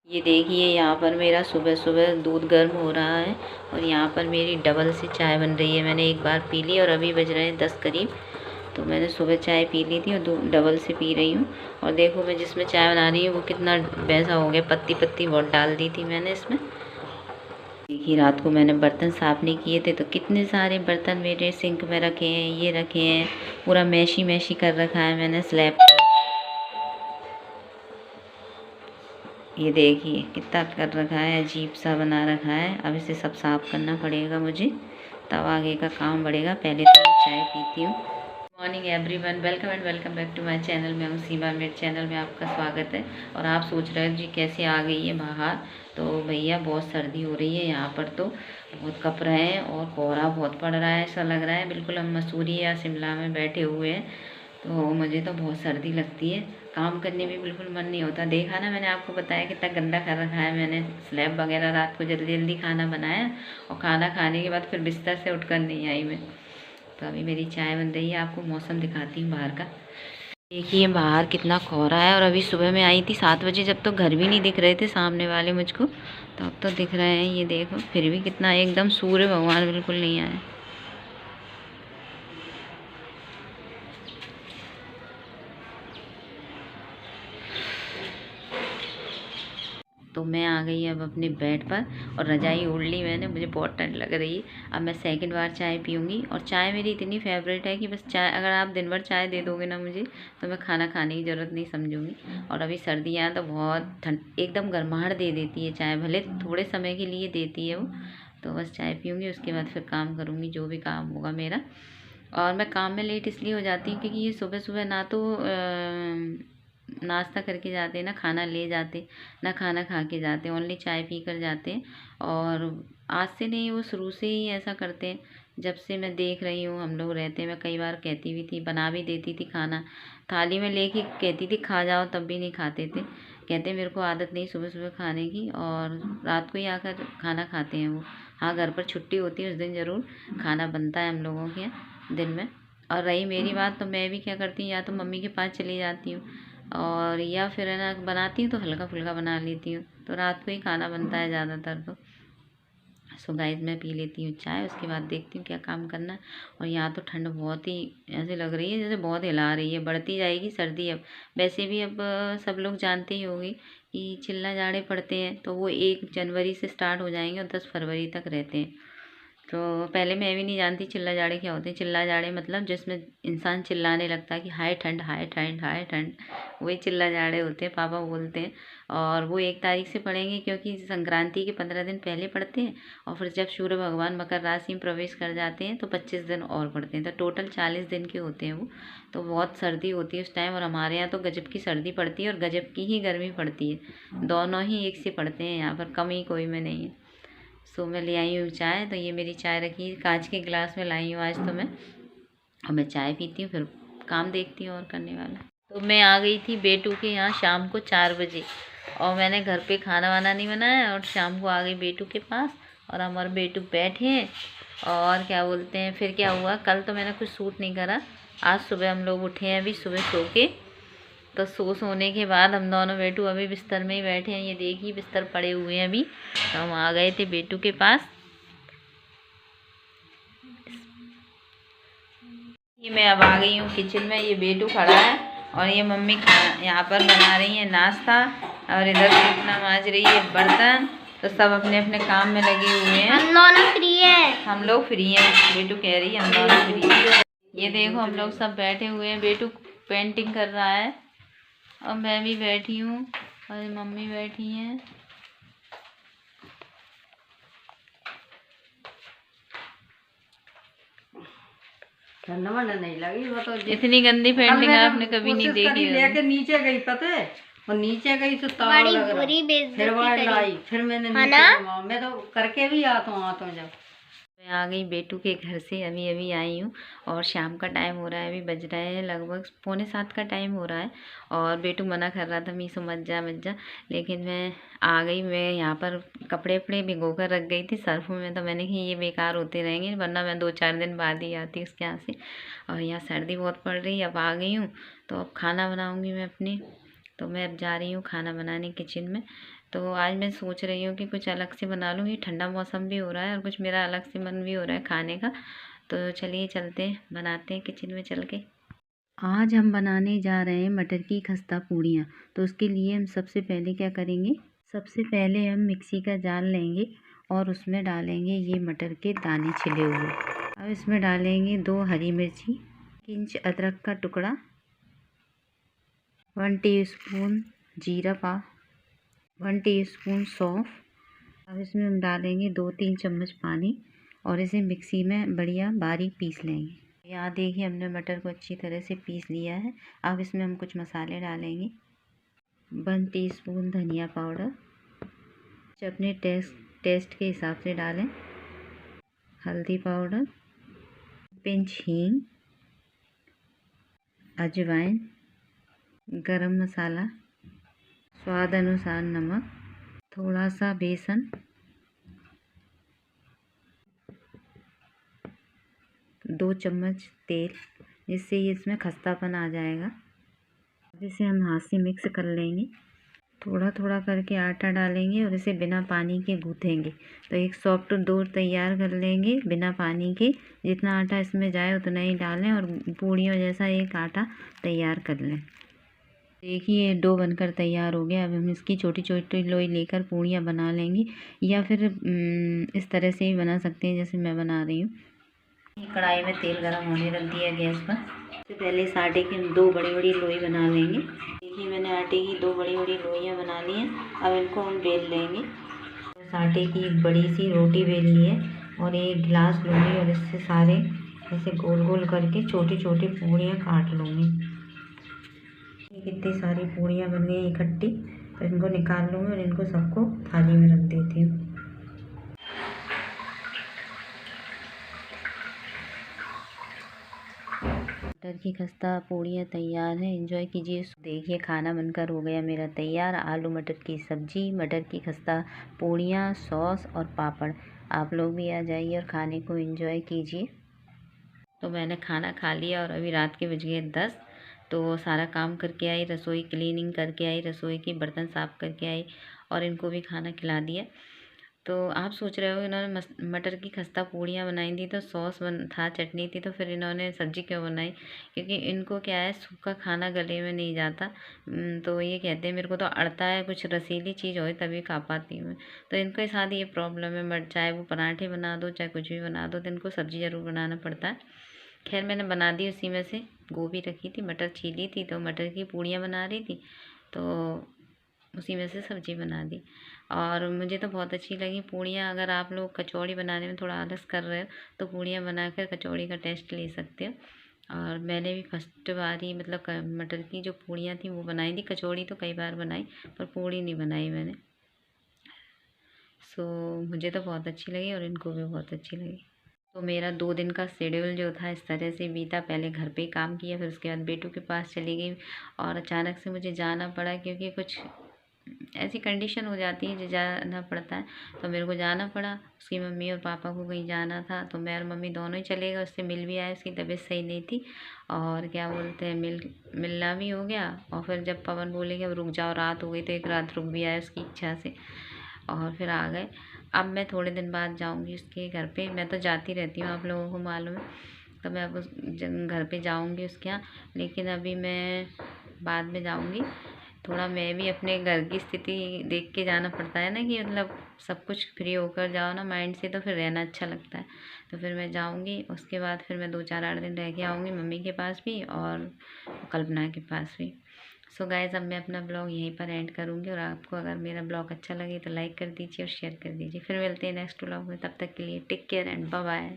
ये देखिए यहाँ पर मेरा सुबह सुबह दूध गर्म हो रहा है और यहाँ पर मेरी डबल से चाय बन रही है। मैंने एक बार पी ली और अभी बज रहे हैं 10 करीब। तो मैंने सुबह चाय पी ली थी और डबल से पी रही हूँ। और देखो मैं जिसमें चाय बना रही हूँ वो कितना वैसा हो गया, पत्ती पत्ती बहुत डाल दी थी मैंने इसमें। देखिए रात को मैंने बर्तन साफ नहीं किए थे तो कितने सारे बर्तन मेरे सिंक में रखे हैं, ये रखे हैं, पूरा मैशी मैशी कर रखा है मैंने स्लैब को। ये देखिए कितना कर रखा है, अजीब सा बना रखा है। अब इसे सब साफ करना पड़ेगा मुझे, तब आगे का काम बढ़ेगा। पहले तो मैं चाय पीती हूँ। Morning everyone, welcome and welcome back to my channel. मैं हूँ सीमा, मेरे चैनल में आपका स्वागत है। और आप सोच रहे हो जी कैसे आ गई है बाहर, तो भैया बहुत सर्दी हो रही है यहाँ पर, तो बहुत कप रहे हैं और कोहरा बहुत पड़ रहा है। ऐसा लग रहा है बिल्कुल हम मसूरी या शिमला में बैठे हुए हैं। तो मुझे तो बहुत सर्दी लगती है, काम करने में बिल्कुल मन नहीं होता। देखा ना, मैंने आपको बताया कितना गंदा कर रखा है मैंने स्लैब वगैरह। रात को जल्दी जल्दी खाना बनाया और खाना खाने के बाद फिर बिस्तर से उठकर नहीं आई मैं। तो अभी मेरी चाय बन रही है, आपको मौसम दिखाती हूँ बाहर का। देखिए बाहर कितना कोहरा है। और अभी सुबह में आई थी 7 बजे, जब तो घर भी नहीं दिख रहे थे सामने वाले मुझको, तो अब तो दिख रहे हैं। ये देखो फिर भी कितना एकदम सूर्य भगवान बिल्कुल नहीं आए। तो मैं आ गई अब अपने बेड पर और रजाई ओढ़ ली मैंने, मुझे बहुत ठंड लग रही है। अब मैं सेकंड बार चाय पीऊँगी। और चाय मेरी इतनी फेवरेट है कि बस चाय, अगर आप दिन भर चाय दे दोगे ना मुझे, तो मैं खाना खाने की ज़रूरत नहीं समझूंगी। और अभी सर्दियाँ तो बहुत ठंड, एकदम गर्माहट दे देती है चाय, भले थोड़े समय के लिए देती है वो। तो बस चाय पीऊँगी, उसके बाद फिर काम करूँगी जो भी काम होगा मेरा। और मैं काम में लेट इसलिए हो जाती हूँ क्योंकि ये सुबह सुबह ना तो नाश्ता करके जाते, ना खाना ले जाते, ना खाना खा के जाते, ओनली चाय पी कर जाते हैं। और आज से नहीं, वो शुरू से ही ऐसा करते हैं। जब से मैं देख रही हूँ हम लोग रहते हैं, मैं कई बार कहती भी थी, बना भी देती थी खाना, थाली में लेके कहती थी खा जाओ, तब भी नहीं खाते थे। कहते मेरे को आदत नहीं सुबह सुबह खाने की, और रात को ही आकर खाना खाते हैं वो। हाँ, घर पर छुट्टी होती है उस दिन ज़रूर खाना बनता है हम लोगों के यहाँ दिन में। और रही मेरी बात, तो मैं भी क्या करती हूँ, या तो मम्मी के पास चली जाती हूँ, और या फिर है ना बनाती हूँ तो हल्का फुल्का बना लेती हूँ। तो रात को ही खाना बनता है ज़्यादातर। तो सो गाइस मैं पी लेती हूँ चाय, उसके बाद देखती हूँ क्या काम करना है। और यहाँ तो ठंड बहुत ही ऐसे लग रही है जैसे बहुत हिला रही है, बढ़ती जाएगी सर्दी अब। वैसे भी अब सब लोग जानते ही होंगे कि चिल्ला जाड़े पड़ते हैं, तो वो 1 जनवरी से स्टार्ट हो जाएंगे और 10 फरवरी तक रहते हैं। तो पहले मैं भी नहीं जानती चिल्ला जाड़े क्या होते हैं। चिल्ला जाड़े मतलब जिसमें इंसान चिल्लाने लगता है कि हाय ठंड हाय ठंड हाय ठंड, वही चिल्ला जाड़े होते हैं, पापा बोलते हैं। और वो 1 तारीख से पड़ेंगे क्योंकि संक्रांति के 15 दिन पहले पड़ते हैं। और फिर जब सूर्य भगवान मकर राशि में प्रवेश कर जाते हैं तो 25 दिन और पड़ते हैं, तो टोटल 40 दिन के होते हैं वो। तो बहुत सर्दी होती है उस टाइम, और हमारे यहाँ तो गजब की सर्दी पड़ती है और गजब की ही गर्मी पड़ती है। दोनों ही एक से पड़ते हैं यहाँ पर, कमी कोई में नहीं है। सो मैं ले आई हूँ चाय। तो ये मेरी चाय रखी है, कांच के गिलास में लाई हूँ आज तो मैं। और मैं चाय पीती हूँ, फिर काम देखती हूँ और करने वाला। तो मैं आ गई थी बेटू के यहाँ शाम को 4 बजे, और मैंने घर पे खाना वाना नहीं बनाया, और शाम को आ गई बेटू के पास। और हमारे बेटू बैठे हैं। और क्या बोलते हैं, फिर क्या हुआ, कल तो मैंने कुछ सूट नहीं करा। आज सुबह हम लोग उठे हैं अभी सुबह सो के। तो सोने के बाद हम दोनों बेटू अभी बिस्तर में ही बैठे हैं। ये देखिए बिस्तर पड़े हुए हैं अभी। तो हम आ गए थे बेटू के पास। ये मैं अब आ गई हूँ किचन में, ये बेटू खड़ा है और ये मम्मी यहाँ पर बना रही है नाश्ता, और इधर कितना मांज रही है बर्तन। तो सब अपने अपने काम में लगे हुए हैं। हम दोनों फ्री हैं। हम लोग फ्री हैं, बेटू कह रही है हम दोनों फ्री हैं। ये देखो हम लोग सब बैठे हुए हैं, बेटू पेंटिंग कर रहा है और मैं भी बैठी हूँ और मम्मी बैठी हैं। ठंडा वंडा नहीं लगी, वो तो इतनी गंदी पेंटिंग आपने कभी नहीं देखी। लेके नीचे गई पता है, और नीचे गई तो ताव बड़ी लग बुरी रहा, फिर वो लाई, फिर मैंने मैं तो करके भी आता हूँ जब। मैं आ गई बेटू के घर से, अभी अभी आई हूँ। और शाम का टाइम हो रहा है, अभी बज रहे हैं लगभग 6:45 का टाइम हो रहा है। और बेटू मना कर रहा था मीसो मत जा मत जा, लेकिन मैं आ गई। मैं यहाँ पर कपड़े वपड़े भिगो कर रख गई थी सर्फ में, तो मैंने कहा ये बेकार होते रहेंगे, वरना मैं 2-4 दिन बाद ही आती उसके यहाँ से। और यहाँ सर्दी बहुत पड़ रही है, अब आ गई हूँ तो अब खाना बनाऊँगी मैं अपनी। तो मैं अब जा रही हूँ खाना बनाने किचन में। तो आज मैं सोच रही हूँ कि कुछ अलग से बना लूँ। ये ठंडा मौसम भी हो रहा है और कुछ मेरा अलग से मन भी हो रहा है खाने का। तो चलिए चलते हैं, बनाते हैं किचन में चल के। आज हम बनाने जा रहे हैं मटर की खस्ता पूड़ियाँ। तो उसके लिए हम सबसे पहले क्या करेंगे, सबसे पहले हम मिक्सी का जार लेंगे और उसमें डालेंगे ये मटर के दाने छिले हुए। अब इसमें डालेंगे 2 हरी मिर्ची, 1 इंच अदरक का टुकड़ा, 1 टीस्पून जीरा पाव, 1 टीस्पून सौंफ। अब इसमें हम डालेंगे 2-3 चम्मच पानी और इसे मिक्सी में बढ़िया बारीक पीस लेंगे। यहाँ देखिए हमने मटर को अच्छी तरह से पीस लिया है। अब इसमें हम कुछ मसाले डालेंगे। 1 टीस्पून धनिया पाउडर, अपने टेस्ट के हिसाब से डालें। हल्दी पाउडर, पिंच हींग, अजवाइन, गरम मसाला, स्वाद अनुसार नमक, थोड़ा सा बेसन, 2 चम्मच तेल, जिससे ये इसमें खस्तापन आ जाएगा। अब इसे हम हाथ से मिक्स कर लेंगे। थोड़ा थोड़ा करके आटा डालेंगे और इसे बिना पानी के गूँथेंगे। तो एक सॉफ्ट डो तैयार कर लेंगे बिना पानी के। जितना आटा इसमें जाए उतना ही डालें और पूड़ियों जैसा एक आटा तैयार कर लें। देखिए डो बनकर तैयार हो गया। अब हम इसकी छोटी छोटी लोई लेकर पूड़ियाँ बना लेंगे, या फिर इस तरह से भी बना सकते हैं जैसे मैं बना रही हूँ। कढ़ाई में तेल गरम होने रख दिया गैस पर। सबसे पहले इस आटे की हम 2 बड़ी बड़ी लोई बना लेंगे। देखिए मैंने आटे की 2 बड़ी बड़ी लोइयाँ बना ली हैं। अब इनको हम बेल लेंगे। इस आटे की एक बड़ी सी रोटी बेल ली है और एक गिलास लूँगी और इससे सारे ऐसे गोल गोल करके छोटी छोटी पूड़ियाँ काट लूँगी। कितनी सारी पूड़ियाँ बन गई इकट्ठी। तो इनको निकाल लूँगी और इनको सबको थाली में रख देती हूँ। मटर की खस्ता पूड़ियाँ तैयार हैं, एंजॉय कीजिए। देखिए खाना बनकर हो गया मेरा तैयार। आलू मटर की सब्जी, मटर की खस्ता पूड़ियाँ, सॉस और पापड़। आप लोग भी आ जाइए और खाने को एंजॉय कीजिए। तो मैंने खाना खा लिया और अभी रात के बज गए 10। तो सारा काम करके आई, रसोई क्लीनिंग करके आई, रसोई की बर्तन साफ़ करके आई और इनको भी खाना खिला दिया। तो आप सोच रहे हो इन्होंने मटर की खस्ता पूड़ियाँ बनाई थी तो सॉस था, चटनी थी, तो फिर इन्होंने सब्जी क्यों बनाई? क्योंकि इनको क्या है, सूखा खाना गले में नहीं जाता। तो ये कहते हैं मेरे को तो अड़ता है, कुछ रसीली चीज़ हो तभी खा पाती हूँ। तो इनको साथ ये प्रॉब्लम है। बट चाहे वो पराठे बना दो चाहे कुछ भी बना दो तो इनको सब्जी ज़रूर बनाना पड़ता है। खैर मैंने बना दी। उसी में से गोभी रखी थी, मटर छीली थी, तो मटर की पूड़ियाँ बना रही थी, तो उसी में से सब्जी बना दी। और मुझे तो बहुत अच्छी लगी पूड़ियाँ। अगर आप लोग कचौड़ी बनाने में थोड़ा आलस कर रहे हो तो पूड़ियाँ बनाकर कचौड़ी का टेस्ट ले सकते हो। और मैंने भी फर्स्ट बार ही मतलब मटर की जो पूड़ियाँ थी वो बनाई थी। कचौड़ी तो कई बार बनाई पर पूड़ी नहीं बनाई मैंने। सो मुझे तो बहुत अच्छी लगी और इनको भी बहुत अच्छी लगी। तो मेरा 2 दिन का शेड्यूल जो था इस तरह से बीता। पहले घर पे काम किया, फिर उसके बाद बेटू के पास चली गई और अचानक से मुझे जाना पड़ा क्योंकि कुछ ऐसी कंडीशन हो जाती है जो जाना पड़ता है। तो मेरे को जाना पड़ा। उसकी मम्मी और पापा को कहीं जाना था तो मैं और मम्मी दोनों ही चले गए। उससे मिल भी आए, उसकी तबीयत सही नहीं थी और क्या बोलते हैं मिलना भी हो गया। और फिर जब पवन बोले कि अब रुक जाओ, रात हो गई, तो एक रात रुक भी आए उसकी इच्छा से और फिर आ गए। अब मैं थोड़े दिन बाद जाऊंगी उसके घर पे। मैं तो जाती रहती हूँ, आप लोगों को मालूम है। तो मैं अब उस घर पे जाऊंगी उसके यहाँ, लेकिन अभी मैं बाद में जाऊंगी। थोड़ा मैं भी अपने घर की स्थिति देख के जाना पड़ता है ना, कि मतलब सब कुछ फ्री होकर जाओ ना माइंड से, तो फिर रहना अच्छा लगता है। तो फिर मैं जाऊंगी, उसके बाद फिर मैं 2-4-8 दिन रह के आऊँगी मम्मी के पास भी और कल्पना के पास भी। सो गाइस अब मैं अपना ब्लॉग यहीं पर एंड करूँगी और आपको अगर मेरा ब्लॉग अच्छा लगे तो लाइक कर दीजिए और शेयर कर दीजिए। फिर मिलते हैं नेक्स्ट ब्लॉग में। तब तक के लिए take care and bye bye.